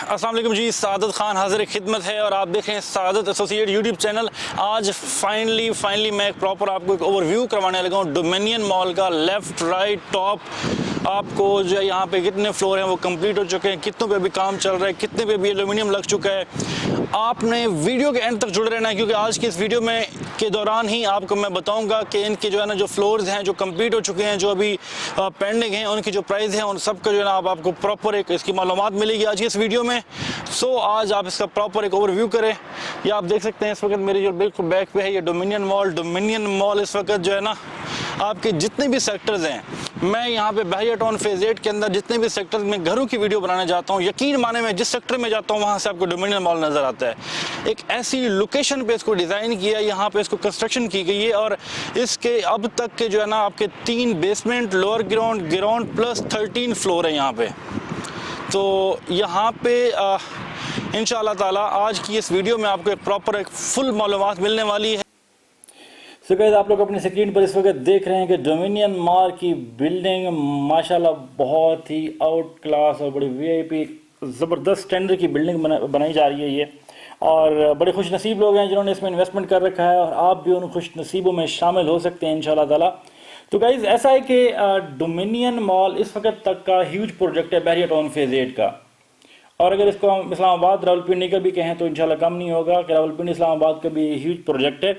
अस्सलाम वालेकुम जी, सादत खान हाजिर खिदमत है और आप देख रहे हैं सादत एसोसिएट यूट्यूब चैनल। आज फाइनली मैं एक प्रॉपर आपको एक ओवरव्यू करवाने लगा हूँ डोमिनियन मॉल का। लेफ़्ट राइट टॉप आपको जो है यहाँ पे कितने फ्लोर हैं वो कंप्लीट हो चुके हैं, कितनों पे अभी काम चल रहा है, कितने पे भी एल्यूमिनियम लग चुका है। आपने वीडियो के एंड तक जुड़े रहना है क्योंकि आज की इस वीडियो में के दौरान ही आपको मैं बताऊंगा कि इनके जो है ना जो फ्लोर्स हैं जो कंप्लीट हो चुके हैं, जो अभी पेंडिंग हैं, उनकी जो प्राइस है उन सब का जो है ना आपको प्रॉपर एक इसकी मालूमात मिलेगी आज की इस वीडियो में। सो आज आप इसका प्रॉपर एक ओवरव्यू करें। ये आप देख सकते हैं इस वक्त मेरी जो बिल्कुल बैक पे है ये डोमिनियन मॉल इस वक्त जो है ना आपके जितने भी सेक्टर्स हैं, मैं यहाँ पे बहरिया टाउन फेज 8 के अंदर जितने भी सेक्टर्स में घरों की वीडियो बनाने जाता हूँ, यकीन माने मैं जिस सेक्टर में जाता हूँ वहाँ से आपको डोमिनियन मॉल नज़र आता है। एक ऐसी लोकेशन पे इसको डिज़ाइन किया, यहाँ पे इसको कंस्ट्रक्शन की गई है और इसके अब तक के जो है ना आपके 3 basement, lower ground plus 13 floor है यहाँ पे। तो यहाँ पे इंशाअल्लाह ताला आज की इस वीडियो में आपको एक प्रॉपर एक फुल मालूमात मिलने वाली है। सो गाइस, आप लोग अपनी स्क्रीन पर इस वक्त देख रहे हैं कि डोमिनियन मॉल की बिल्डिंग माशाल्लाह बहुत ही आउट क्लास और बड़ी वीआईपी ज़बरदस्त स्टैंडर्ड की बिल्डिंग बनाई जा रही है ये। और बड़े खुश नसीब लोग हैं जिन्होंने इसमें इन्वेस्टमेंट कर रखा है और आप भी उन खुश नसीबों में शामिल हो सकते हैं इंशाल्लाह ताला। तो गाइस, ऐसा है कि डोमिनियन मॉल इस वक्त तक का ह्यूज प्रोजेक्ट है बहरिया टाउन फेज 8 का। और अगर इसको हम इस्लामाबाद रावलपिंडी का भी कहें तो इंशाल्लाह कम नहीं होगा कि रावलपिंडी इस्लामाबाद का भी ह्यूज प्रोजेक्ट है।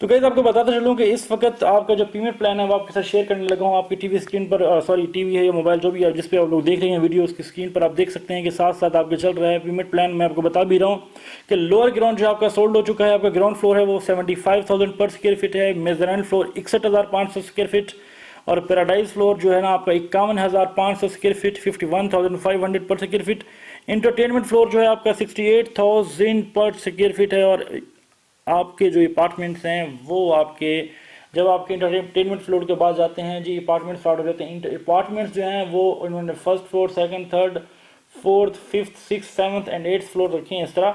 तो गाइस, आपको बताता चलूँ कि इस वक्त आपका जो पेमेंट प्लान है वो आपके साथ शेयर करने लगा हूँ। आपकी टीवी स्क्रीन पर टीवी है या मोबाइल जो भी है जिस पे आप लोग देख रहे हैं वीडियो, उसकी स्क्रीन पर आप देख सकते हैं कि साथ साथ आपके चल रहा है पेमेंट प्लान। मैं आपको बता भी रहा हूँ कि लोअर ग्राउंड जो आपका सोल्ड हो चुका है, आपका ग्राउंड फ्लोर है वो 75,000 पर स्क्वायर फीट है, मेजराइन फ्लोर 61,500 स्क्वायर फीट और पैराडाइज फ्लोर जो है ना आपका 51,500 स्क्वायर फीट 51,500 पर स्क्वायर फीट। इंटरटेनमेंट फ्लोर जो है आपका 68,000 पर स्क्वायर फीट है। और आपके जो अपार्टमेंट्स हैं वो आपके जब आपके इंटरटेनमेंट फ्लोर के बाद जाते हैं जी अपार्टमेंट स्टार्ट हो जाते हैं। अपार्टमेंट्स जो हैं वो उन्होंने first floor, second, third, fourth, fifth, six, seventh and 8th floor रखे हैं इस तरह।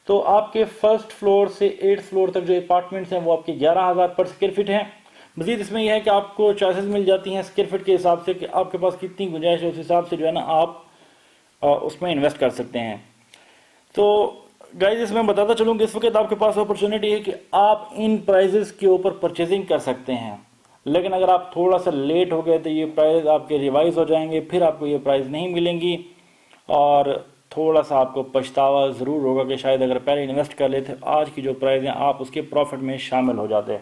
तो आपके फर्स्ट फ्लोर से 8th फ्लोर तक जो अपार्टमेंट्स हैं वो आपके 11,000 पर स्क्वायर फीट हैं। मजीद इसमें यह है कि आपको चॉइसेस मिल जाती हैं स्क्वायर फीट के हिसाब से कि आपके पास कितनी गुंजाइश है, उस हिसाब से जो है ना आप उसमें इन्वेस्ट कर सकते हैं। तो गाइस, इसमें बताता चलूँ कि इस वक्त आपके पास अपॉर्चुनिटी है कि आप इन प्राइजेस के ऊपर परचेजिंग कर सकते हैं, लेकिन अगर आप थोड़ा सा लेट हो गए तो ये प्राइस आपके रिवाइज हो जाएंगे, फिर आपको ये प्राइस नहीं मिलेंगी और थोड़ा सा आपको पछतावा ज़रूर होगा कि शायद अगर पहले इन्वेस्ट कर लेते आज की जो प्राइस हैं आप उसके प्रॉफिट में शामिल हो जाते।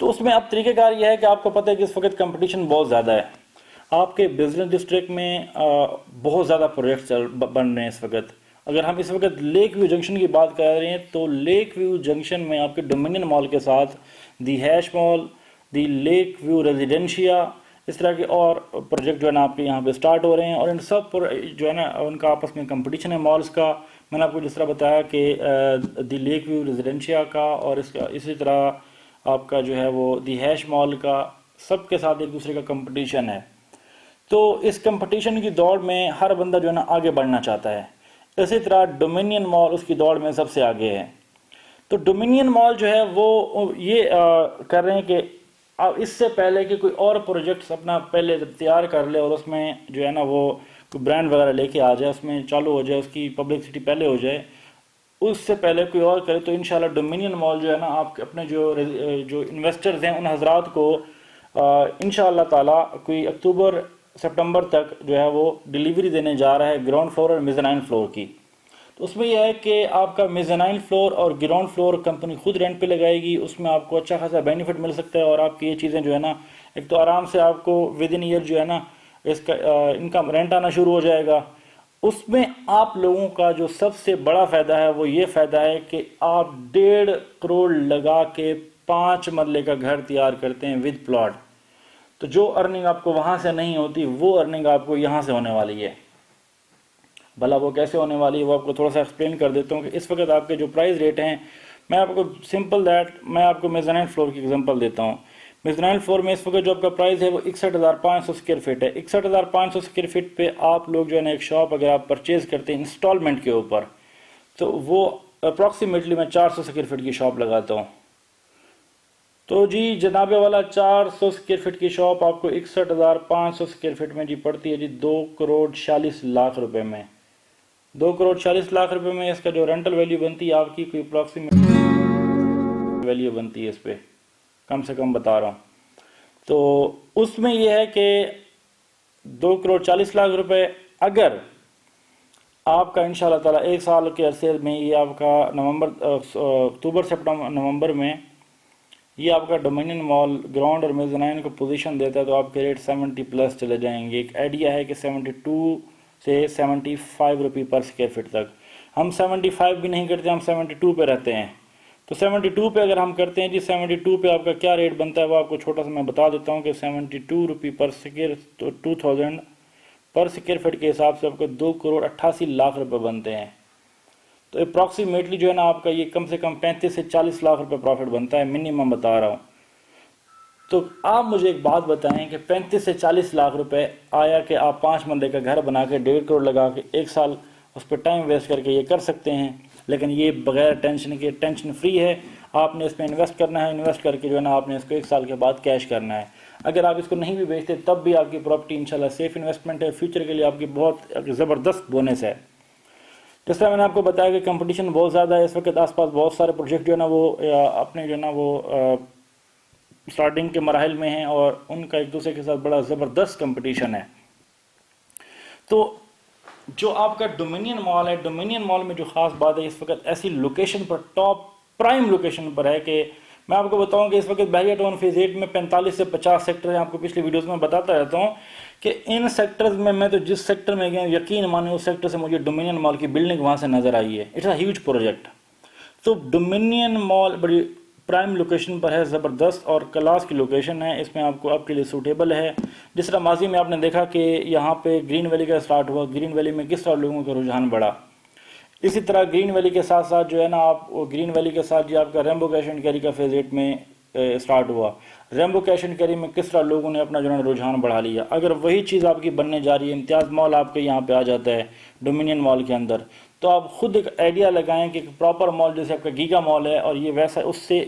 तो उसमें अब तरीक़ेकार यह है कि आपको पता है कि इस वक्त कंपटीशन बहुत ज़्यादा है। आपके बिजनेस डिस्ट्रिक्ट में बहुत ज़्यादा प्रोजेक्ट बन रहे हैं इस वक्त। अगर हम इस वक्त लेक व्यू जंक्शन की बात कर रहे हैं तो लेक व्यू जंक्शन में आपके डोमिनियन मॉल के साथ दी हैश मॉल, दी लेक व्यू रेजिडेंशिया, इस तरह के और प्रोजेक्ट जो है ना आपके यहाँ पे स्टार्ट हो रहे हैं और इन सब पर जो है ना उनका आपस में कंपटीशन है मॉल्स का। मैंने आपको जिस तरह बताया कि दी लेक व्यू रेजिडेंशिया का और इसका इसी तरह आपका जो है वो दी हैश मॉल का, सब के साथ एक दूसरे का कंपटीशन है। तो इस कंपटीशन की दौड़ में हर बंदा जो है ना आगे बढ़ना चाहता है। इसी तरह डोमिनियन मॉल उसकी दौड़ में सबसे आगे है। तो डोमिनियन मॉल जो है वो ये कर रहे हैं कि अब इससे पहले कि कोई और प्रोजेक्ट्स अपना पहले तैयार कर ले और उसमें जो है ना वो कोई ब्रांड वगैरह लेके आ जाए, उसमें चालू हो जाए, उसकी पब्लिसिटी पहले हो जाए, उससे पहले कोई और करे तो इंशाल्लाह डोमिनियन मॉल जो है ना आप अपने जो इन्वेस्टर्स हैं उन हजरात को इंशाल्लाह ताला कोई अक्टूबर सितंबर तक जो है वो डिलीवरी देने जा रहा है ग्राउंड फ्लोर और मेज़नाइन फ्लोर की। तो उसमें यह है कि आपका मेज़नाइन फ्लोर और ग्राउंड फ्लोर कंपनी खुद रेंट पे लगाएगी, उसमें आपको अच्छा खासा बेनिफिट मिल सकता है और आपकी ये चीज़ें जो है ना एक तो आराम से आपको विद इन ईयर जो है ना इसका इनका रेंट आना शुरू हो जाएगा। उसमें आप लोगों का जो सबसे बड़ा फ़ायदा है वो ये फ़ायदा है कि आप 1.5 करोड़ लगा के 5 मरले का घर तैयार करते हैं विद प्लॉट। तो जो अर्निंग आपको वहाँ से नहीं होती वो अर्निंग आपको यहाँ से होने वाली है। भला वो कैसे होने वाली है वो आपको थोड़ा सा एक्सप्लेन कर देता हूँ कि इस वक्त आपके जो प्राइस रेट हैं, मैं आपको मैं आपको मेज़नाइन फ्लोर की एग्जांपल देता हूँ। मेज़नाइन फ्लोर में इस वक्त जो आपका प्राइस है वो 61,500 स्क्वायर फीट है। 61,500 स्क्वायर फीट पे आप लोग जो है ना एक शॉप अगर आप परचेज़ करते हैं इंस्टॉलमेंट के ऊपर तो वो अप्रॉक्सीमेटली मैं 400 स्क्वायर फीट की शॉप लगाता हूँ। तो जी जनाबे वाला 400 स्क्वायर फीट की शॉप आपको 61,500 स्क्वायर फीट में जी पड़ती है जी 2 करोड़ 46 लाख रुपए में। 2,40,00,000 रुपए में इसका जो रेंटल वैल्यू बनती है आपकी कोई अप्रॉक्सीमेट वैल्यू बनती है इस पे, कम से कम बता रहा हूँ। तो उसमें यह है कि 2,40,00,000 रुपए अगर आपका इंशाल्लाह ताला एक साल के अरसे में ये आपका अक्टूबर सितंबर नवंबर में ये आपका डोमिनियन मॉल ग्राउंड और मेज़नाइन को पोजीशन देता है तो आपके रेट 70 प्लस चले जाएंगे। एक आइडिया है कि 72 से 75 रुपये पर स्क्वायर फीट तक। हम 75 भी नहीं करते, हम 72 पे रहते हैं। तो 72 पे अगर हम करते हैं जी, 72 पे आपका क्या रेट बनता है वो आपको छोटा सा मैं बता देता हूँ कि 72 रुपये पर स्क्वायर, तो 2000 पर स्क्वायर फीट के हिसाब से आपको 2,88,00,000 रुपये बनते हैं। तो अप्रॉक्सीमेटली जो है ना आपका ये कम से कम 35 से 40 लाख रुपए प्रॉफिट बनता है, मिनिमम बता रहा हूँ। तो आप मुझे एक बात बताएं कि 35 से 40 लाख रुपए आया कि आप 5 बंदे का घर बना के 1.5 करोड़ लगा के एक साल उस पर टाइम वेस्ट करके ये कर सकते हैं, लेकिन ये बगैर टेंशन के, टेंशन फ्री है। आपने इसमें इन्वेस्ट करना है, इन्वेस्ट करके जो है ना आपने इसको एक साल के बाद कैश करना है। अगर आप इसको नहीं भी बेचते तब भी आपकी प्रॉपर्टी इंशाल्लाह सेफ इन्वेस्टमेंट है, फ्यूचर के लिए आपकी बहुत ज़बरदस्त बोनस है। जिस तरह मैंने आपको बताया कि कंपटीशन बहुत ज़्यादा है इस वक्त, आसपास बहुत सारे प्रोजेक्ट जो है ना वो अपने जो है ना वो स्टार्टिंग के मराहल में हैं और उनका एक दूसरे के साथ बड़ा ज़बरदस्त कंपटीशन है। तो जो आपका डोमिनियन मॉल है, डोमिनियन मॉल में जो ख़ास बात है इस वक्त ऐसी लोकेशन पर, टॉप प्राइम लोकेशन पर है कि मैं आपको बताऊं कि इस वक्त बहरिया टाउन फेज़ 8 में 45 से 50 सेक्टर हैं। आपको पिछली वीडियोस में बताता रहता हूं कि इन सेक्टर्स में मैं तो जिस सेक्टर में गया यकीन माने उस सेक्टर से मुझे डोमिनियन मॉल की बिल्डिंग वहां से नज़र आई है। It's a huge project. तो डोमिनियन मॉल बड़ी प्राइम लोकेशन पर है, ज़बरदस्त और क्लास की लोकेशन है। इसमें आपको आपके लिए सूटेबल है। जिस तरह माजी में आपने देखा कि यहाँ पे ग्रीन वैली का स्टार्ट हुआ, ग्रीन वैली में किस तरह लोगों का रुझान बढ़ा, इसी तरह ग्रीन वैली के साथ साथ जो है ना आप ग्रीन वैली के साथ जो आपका रेम्बो कैश एंड कैरी का फेज़ 8 में स्टार्ट हुआ, रेम्बो कैश एंड कैरी में किस तरह लोगों ने अपना जो है रुझान बढ़ा लिया। अगर वही चीज़ आपकी बनने जा रही है, इम्तियाज़ मॉल आपके यहाँ पे आ जाता है डोमिनियन मॉल के अंदर, तो आप खुद एक आइडिया लगाएं कि प्रॉपर मॉल जैसे आपका गीगा मॉल है और ये वैसा, उससे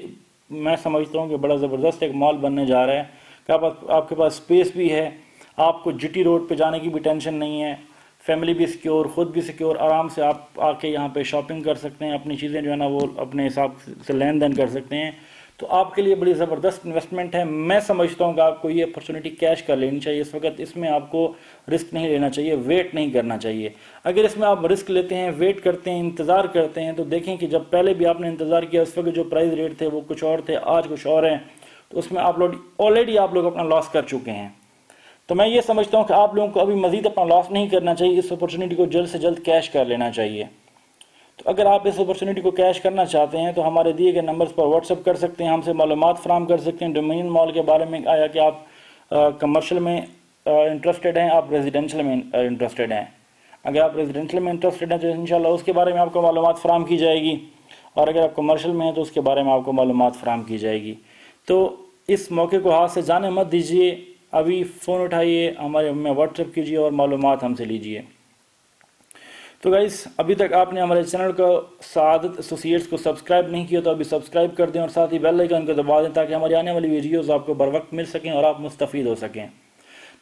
मैं समझता हूँ कि बड़ा ज़बरदस्त एक मॉल बनने जा रहा है कि आपके पास स्पेस भी है, आपको जीटी रोड पे जाने की भी टेंशन नहीं है, फैमिली भी सिक्योर, खुद भी सिक्योर, आराम से आप आके यहाँ पे शॉपिंग कर सकते हैं, अपनी चीज़ें जो है ना वो अपने हिसाब से लेन देन कर सकते हैं। तो आपके लिए बड़ी ज़बरदस्त इन्वेस्टमेंट है। मैं समझता हूँ कि आपको ये अपॉर्चुनिटी कैश कर लेनी चाहिए इस वक्त। इसमें आपको रिस्क नहीं लेना चाहिए, वेट नहीं करना चाहिए। अगर इसमें आप रिस्क लेते हैं, वेट करते हैं, इंतज़ार करते हैं, तो देखें कि जब पहले भी आपने इंतज़ार किया उस वक्त जो प्राइस रेट थे वो कुछ और थे, आज कुछ और हैं, तो उसमें आप लोग ऑलरेडी आप लोग अपना लॉस कर चुके हैं। तो मैं ये समझता हूँ कि आप लोगों को अभी मज़ीद अपना लॉस नहीं करना चाहिए, इस अपॉर्चुनिटी को जल्द से जल्द कैश कर लेना चाहिए। तो अगर आप इस अपॉर्चुनिटी को कैश करना चाहते हैं तो हमारे दिए गए नंबर्स पर व्हाट्सअप कर सकते हैं, हमसे मालूमात फराम कर सकते हैं। डोमिनियन मॉल के बारे में आया कि आप कमर्शियल में इंटरेस्टेड हैं, आप रेजिडेंशियल में इंटरेस्टेड हैं। अगर आप रेजिडेंशियल में इंटरेस्टेड हैं तो इंशाल्लाह उसके बारे में आपको मालूमात फराम की जाएगी, और अगर आप कमर्शियल में हैं तो उसके बारे में आपको मालूमात फराम की जाएगी। तो इस मौके को हाथ से जाने मत दीजिए, अभी फ़ोन उठाइए, हमारे में व्हाट्सएप कीजिए और मालूमात हमसे लीजिए। तो गाइस, अभी तक आपने हमारे चैनल को सआदत एसोसिएट्स को सब्सक्राइब नहीं किया तो अभी सब्सक्राइब कर दें और साथ ही बेल आइकन को दबा दें ताकि हमारी आने वाली वीडियोज़ आपको बर वक्त मिल सकें और आप मुस्तफ़ीद हो सकें।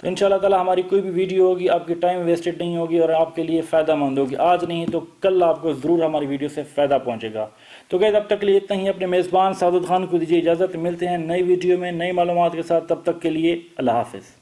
तो इंशाल्लाह ताला हमारी कोई भी वीडियो होगी आपकी टाइम वेस्टेड नहीं होगी और आपके लिए फ़ायदा मंद होगी। आज नहीं तो कल आपको ज़रूर हमारी वीडियो से फ़ायदा पहुँचेगा। तो गाइस, अब तक के लिए इतना ही। अपने मेज़बान सआदत खान को दीजिए इजाज़त। मिलते हैं नई वीडियो में नई मालूमात के साथ। तब तक के लिए अल्लाह हाफ़िज़।